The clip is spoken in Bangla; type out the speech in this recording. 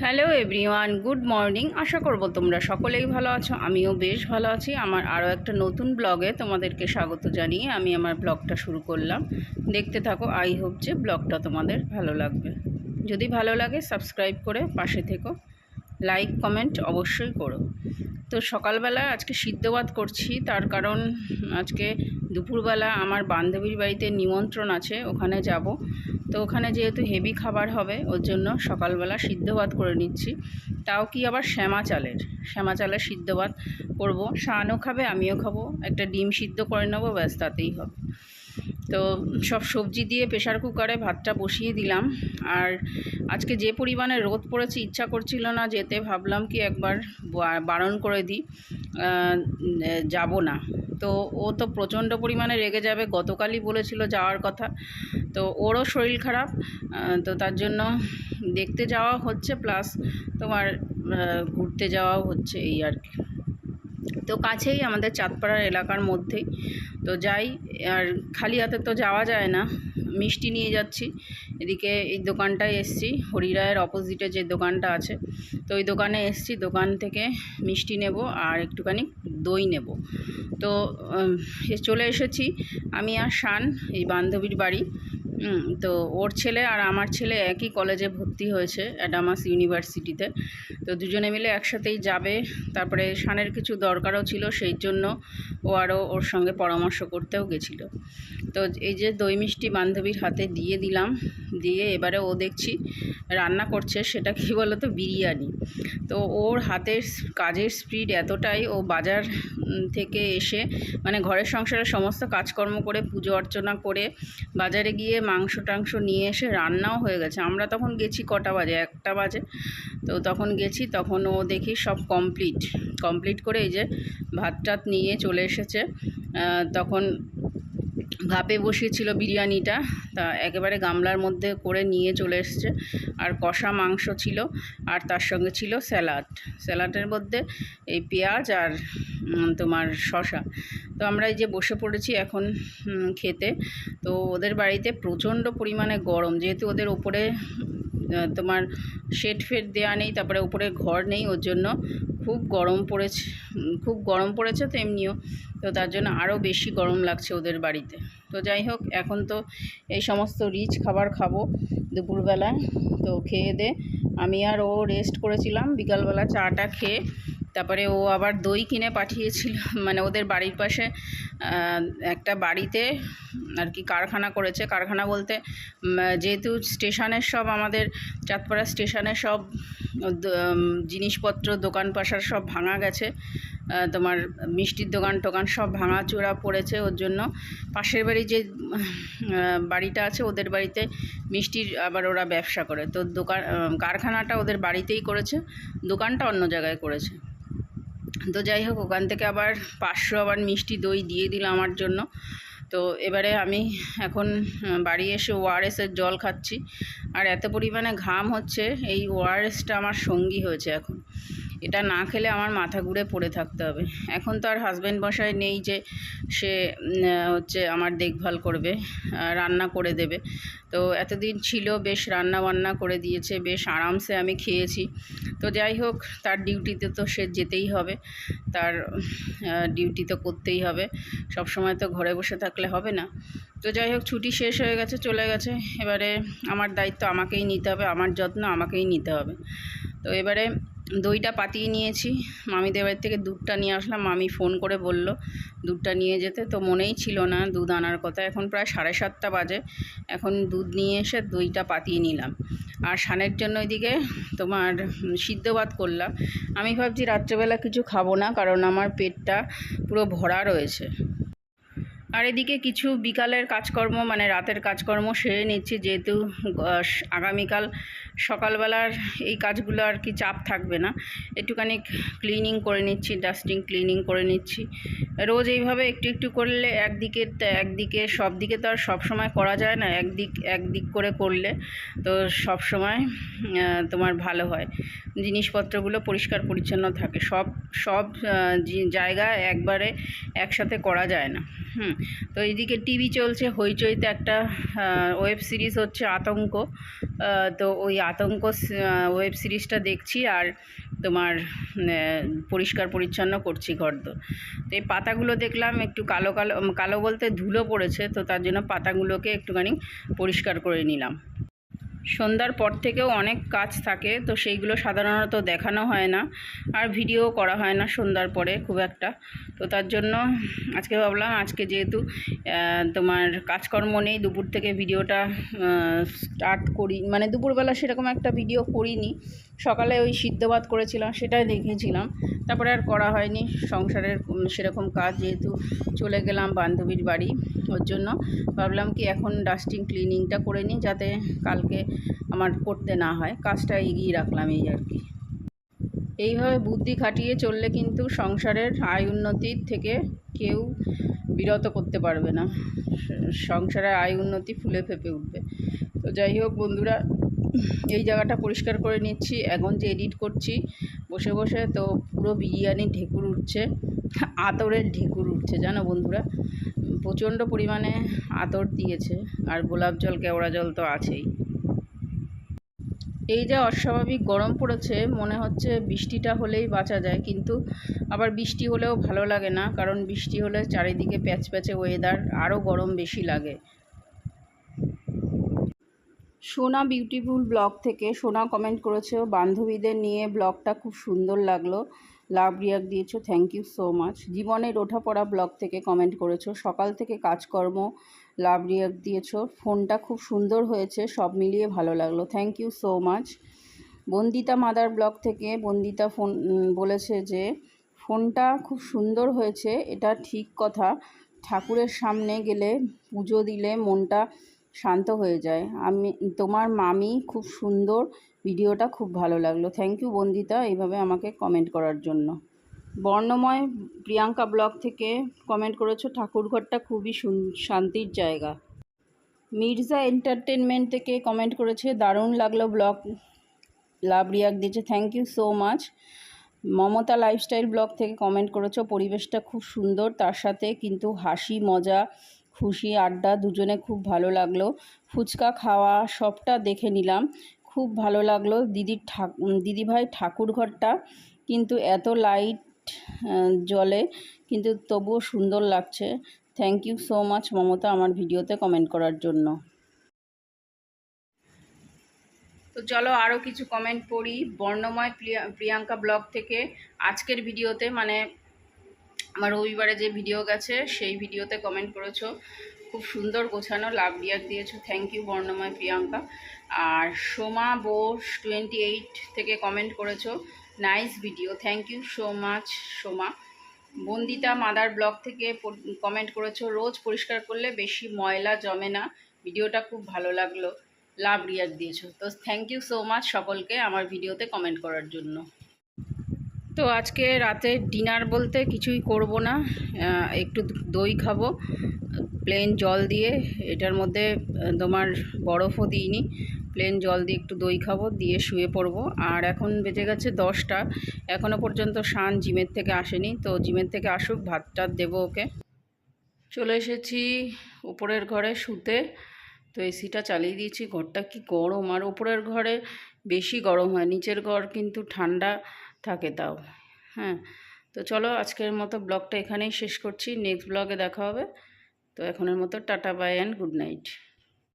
Hello everyone, good morning. আশা করব তোমরা সকলেই ভালো আছো। আমিও বেশ ভালো আছি। আমার আরও একটা নতুন ব্লগে তোমাদেরকে স্বাগত জানিয়ে আমি আমার ব্লগটা শুরু করলাম। দেখতে থাকো, আই হোপ যে ব্লগটা তোমাদের ভালো লাগবে। যদি ভালো লাগে সাবস্ক্রাইব করে পাশে থেকো, লাইক কমেন্ট অবশ্যই করো। তো সকালবেলা আজকে সিদ্ধ ভাত করছি, তার কারণ আজকে দুপুরবেলা আমার বান্ধবীর বাড়িতে নিমন্ত্রণ আছে, ওখানে যাব। তো ওখানে যেহেতু হেভি খাবার হবে, ওর জন্য সকালবেলা সিদ্ধ ভাত করে নিচ্ছি। তাও কি আবার শ্যামা চালের সিদ্ধ ভাত করবো। শানও খাবে, আমিও খাবো। একটা ডিম সিদ্ধ করে নেবো, ব্যাস তাতেই হবে। তো সব সবজি দিয়ে প্রেশার কুকারে ভাতটা বসিয়ে দিলাম। আর আজকে যে পরিমাণে রোদ পড়েছে, ইচ্ছা করছিল না যেতে। ভাবলাম কি একবার বারণ করে দিই, যাব না। তো ও তো প্রচণ্ড পরিমাণে রেগে যাবে, গতকালই বলেছিল যাওয়ার কথা। তো ওরও শরীর খারাপ, তো তার জন্য দেখতে যাওয়া হচ্ছে, প্লাস তোমার ঘুরতে যাওয়াও হচ্ছে, এই আর কি। তো কাছেই আমাদের চাঁদপাড়ার এলাকার মধ্যেই তো যাই। আর খালি হাতে তো যাওয়া যায় না, মিষ্টি নিয়ে যাচ্ছি। এদিকে এই দোকানটায় এসছি, হরিরায়ের অপোজিটে যে দোকানটা আছে, তো ওই দোকানে এসছি। দোকান থেকে মিষ্টি নেব আর একটুখানি দই নেব। তো চলে এসেছি আমি আর শান, এই বান্ধবীর বাড়ি। তো ওর ছেলে আর আমার ছেলে একই কলেজে ভর্তি হয়েছে, অ্যাডামাস ইউনিভার্সিটিতে। তো দুজনে মিলে একসাথেই যাবে। তারপরে শানের কিছু দরকারও ছিল, সেই জন্য ও আরও ওর সঙ্গে পরামর্শ করতেও গেছিলো। তো এই যে দই মিষ্টি বান্ধবীর হাতে দিয়ে দিলাম, দিয়ে এবারে ও দেখছি রান্না করছে। সেটা কী বলো তো, বিরিয়ানি। তো ওর হাতের কাজের স্পিড এতটাই, ও বাজার থেকে এসে মানে ঘরের সংসারের সমস্ত কাজকর্ম করে, পুজো অর্চনা করে, বাজারে গিয়ে মাংস টাংস নিয়ে এসে রান্নাও হয়ে গেছে। আমরা তখন গেছি কটা বাজে, 1টা বাজে। তো তখন গেছি, তখন ও দেখি সব কমপ্লিট করে এই যে ভাত টাত নিয়ে চলে এসেছে। তখন ভাপে বসিয়েছিল বিরিয়ানিটা, তা একেবারে গামলার মধ্যে করে নিয়ে চলে এসছে। আর কষা মাংস ছিল, আর তার সঙ্গে ছিল স্যালাডের মধ্যে এই পেঁয়াজ আর তোমার শসা। তো আমরা এই যে বসে পড়েছি এখন খেতে। তো ওদের বাড়িতে প্রচণ্ড পরিমাণে গরম, যেহেতু ওদের ওপরে তোমার শেড ফেড দেওয়া নেই, তারপরে উপরে ঘর নেই, ওর জন্য খুব গরম পড়েছে। তো এমনিও তো তার জন্য আরও বেশি গরম লাগছে ওদের বাড়িতে। তো যাই হোক, এখন তো এই সমস্ত রিচ খাবার খাবো দুপুরবেলায়। তো খেয়ে দে আমি আর ও রেস্ট করেছিলাম বিকালবেলা চাটা খেয়ে। তারপরে ও আবার দই কিনে পাঠিয়েছিল, মানে ওদের বাড়ির পাশে একটা বাড়িতে আর কি কারখানা করেছে। কারখানা বলতে যেহেতু স্টেশনের সব, আমাদের চাঁদপাড়া স্টেশনে সব জিনিসপত্র দোকান পাশার সব ভাঙা গেছে, তোমার মিষ্টির দোকান টোকান সব ভাঙাচোরা পড়েছে। ওর জন্য পাশের বাড়ি যে বাড়িটা আছে, ওদের বাড়িতে মিষ্টির আবার ওরা ব্যবসা করে। তো কারখানাটা ওদের বাড়িতেই করেছে, দোকানটা অন্য জায়গায় করেছে। তো যাই হোক, ওখান থেকে আবার 500 আবার মিষ্টি দই দিয়ে দিল আমার জন্য। তো এবারে আমি এখন বাড়ি এসে ওআরএসের জল খাচ্ছি। আর এত পরিমাণে ঘাম হচ্ছে, এই ওআরএসটা আমার সঙ্গী হয়েছে এখন। এটা না খেলে আমার মাথা ঘুরে পড়ে থাকতে হবে। এখন তো আর হাজব্যান্ড মশাই নেই যে সে হচ্ছে আমার দেখভাল করবে, রান্না করে দেবে। তো এতদিন ছিল, বেশ রান্না বান্না করে দিয়েছে, বেশ আরামসে আমি খেয়েছি। তো যাই হোক, তার ডিউটিতে তো সে যেতেই হবে, তার ডিউটি তো করতেই হবে। সব সময় তো ঘরে বসে থাকলে হবে না। তো যাই হোক, ছুটি শেষ হয়ে গেছে, চলে গেছে। এবারে আমার দায়িত্ব আমাকেই নিতে হবে, আমার যত্ন আমাকেই নিতে হবে। তো এবারে দইটা পাতিয়ে নিয়েছি, মামিদের বাড়ি থেকে দুধটা নিয়ে আসলাম। মামি ফোন করে বলল দুধটা নিয়ে যেতে, তো মনেই ছিল না দুধ আনার কথা। এখন প্রায় 7:30 বাজে, এখন দুধ নিয়ে এসে দইটা পাতিয়ে নিলাম। আর শানের জন্য ওইদিকে তোমার সিদ্ধ ভাত করলাম। আমি ভাবছি রাত্রেবেলা কিছু খাবো না, কারণ আমার পেটটা পুরো ভরা রয়েছে। আর এদিকে কিছু বিকালের কাজকর্ম, মানে রাতের কাজকর্ম সেরে নিচ্ছি, যেহেতু আগামীকাল সকালবেলার এই কাজগুলো আর কি চাপ থাকবে না। একটুখানি ক্লিনিং করে নিচ্ছি, ডাস্টিং ক্লিনিং করে নিচ্ছি। রোজ এইভাবে একটু একটু করলে একদিকে সব দিকে তো আর সবসময় করা যায় না, একদিক করে করলে তো সবসময় তোমার ভালো হয়, জিনিসপত্রগুলো পরিষ্কার পরিচ্ছন্ন থাকে। সব জায়গা একবারে একসাথে করা যায় না। তো এইদিকে টিভি চলছে, হইচইতে একটা ওয়েব সিরিজ হচ্ছে আতঙ্ক। তো ওই আতঙ্ক ওয়েব সিরিজটা দেখছি আর তোমার পরিষ্কার পরিচ্ছন্ন করছি ঘরদোর। তো এই পাতাগুলো দেখলাম একটু কালো কালো, কালো বলতে ধুলো পড়েছে, তো তার জন্য পাতাগুলোকে একটুখানি পরিষ্কার করে নিলাম। সন্ধ্যার পর থেকেও অনেক কাজ থাকে, তো সেইগুলো সাধারণত দেখানো হয় না আর ভিডিও করা হয় না সন্ধ্যার পরে খুব একটা। তো তার জন্য আজকে ভাবলাম, আজকে যেহেতু তোমার কাজকর্ম নেই, দুপুর থেকে ভিডিওটা স্টার্ট করি, মানে দুপুরবেলা সেরকম একটা ভিডিও করিনি, সকালে ওই সিদ্ধ ভাত করেছিলাম সেটাই দেখিয়েছিলাম, তারপরে আর করা হয়নি। সংসারের সেরকম কাজ, যেহেতু চলে গেলাম বান্ধবীর বাড়ি, ওর জন্য ভাবলাম কি এখন ডাস্টিং ক্লিনিংটা করে নিই, যাতে কালকে আমার করতে না হয়, কাজটা এগিয়ে রাখলাম এই আর কি। এইভাবে বুদ্ধি খাটিয়ে চললে কিন্তু সংসারের আয় উন্নতির থেকে কেউ বিরত করতে পারবে না, সংসারের আয় উন্নতি ফুলে ফেঁপে উঠবে। তো যাই হোক বন্ধুরা, এই জায়গাটা পরিষ্কার করে নিচ্ছি। এখন যে এডিট করছি বসে বসে, তো পুরো বিরিয়ানি ঢেকুর উঠছে, আতরের ঢেকুর উঠছে জানো বন্ধুরা, প্রচণ্ড পরিমাণে আতর দিয়েছে, আর গোলাপ জল কেওড়া জল তো আছেই। এই যে অস্বাভাবিক গরম পড়েছে, মনে হচ্ছে বৃষ্টিটা হলেই বাঁচা যায়, কিন্তু আবার বৃষ্টি হলেও ভালো লাগে না, কারণ বৃষ্টি হলে চারিদিকে প্যাচপ্যাচে ওয়েদার, আরও গরম বেশি লাগে। সোনা বিউটিফুল ব্লগ থেকে সোনা কমেন্ট করেছে, বান্ধবীদের নিয়ে ব্লগটা খুব সুন্দর লাগলো, লাভ রিয়াক্ট দিয়েছো, থ্যাংক ইউ সো মাচ। জীবনের ওঠাপড়া ব্লগ থেকে কমেন্ট করেছো, সকাল থেকে কাজকর্ম, লাভ রিয়াক্ট দিয়েছো, ফোনটা খুব সুন্দর হয়েছে, সব মিলিয়ে ভালো লাগলো, thank you so much. Bandita mother blog থেকে বন্দিতা ফোন বলেছে যে ফোনটা খুব সুন্দর হয়েছে, এটা ঠিক কথা, ঠাকুরের সামনে গেলে পুজো দিলে মনটা শান্ত হয়ে যায়। আমি তোমার মামি খুব সুন্দর, ভিডিওটা খুব ভালো লাগলো, থ্যাংক ইউ বন্দিতা এইভাবে আমাকে কমেন্ট করার জন্য। বর্ণময় প্রিয়াঙ্কা ব্লগ থেকে কমেন্ট করেছো, ঠাকুরঘরটা খুবই শান্তির জায়গা। মির্জা এন্টারটেনমেন্ট থেকে কমেন্ট করেছে, দারুণ লাগলো ব্লগ, লাভ রিয়াক্ট দিয়েছে, thank you so much. Mamata lifestyle blog থেকে কমেন্ট করেছো, পরিবেশটা খুব সুন্দর, তার সাথে কিন্তু হাসি মজা খুশি আড্ডা দুজনে খুব ভালো লাগলো, ফুচকা খাওয়া সবটা দেখে নিলাম, খুব ভালো লাগলো। দিদিভাই ঠাকুরঘরটা কিন্তু এত লাইট জ্বলে, কিন্তু তবুও সুন্দর লাগছে, thank you so much Mamata আমার ভিডিওতে কমেন্ট করার জন্য। তো চলো আরও কিছু কমেন্ট পড়ি। বর্ণময় প্রিয়াঙ্কা ব্লগ থেকে আজকের ভিডিওতে, মানে আমার রবিবারে যে ভিডিও গেছে সেই ভিডিওতে কমেন্ট করেছো, খুব সুন্দর গোছানো, লাভ রিয়াক্ট দিয়েছো, থ্যাংক ইউ বর্ণময় প্রিয়াঙ্কা। আর সোমা বোস 28 থেকে কমেন্ট করেছো, nice video, thank you so much Soma. Bandita mother blog থেকে কমেন্ট করেছো, রোজ পরিষ্কার করলে বেশি ময়লা জমে না, ভিডিওটা খুব ভালো লাগলো, লাভ রিয়াক্ট দিয়েছো। তো থ্যাংক ইউ সো মাচ সকলকে আমার ভিডিওতে কমেন্ট করার জন্য। তো আজকে রাতে ডিনার বলতে কিছুই করব না, একটু দই খাবো প্লেন জল দিয়ে, এটার মধ্যে তোমার বরফও দিইনি, প্লেন জল দিয়ে একটু দই খাবো, দিয়ে শুয়ে পড়বো। আর এখন বেজে গেছে 10টা, এখনও পর্যন্ত শান জিমের থেকে আসেনি, তো জিমের থেকে আসুক, ভাত টাত দেবো ওকে। চলে এসেছি উপরের ঘরে শুতে, তো এসিটা চালিয়ে দিয়েছি, ঘরটা কি গরম, আর উপরের ঘরে বেশি গরম হয়, নিচের ঘর কিন্তু ঠান্ডা থাকে তাও। হ্যাঁ, তো চলো আজকের মতো ব্লগটা এখানেই শেষ করছি, নেক্সট ব্লগে দেখা হবে। তো এখনের মতো tata bye and good night.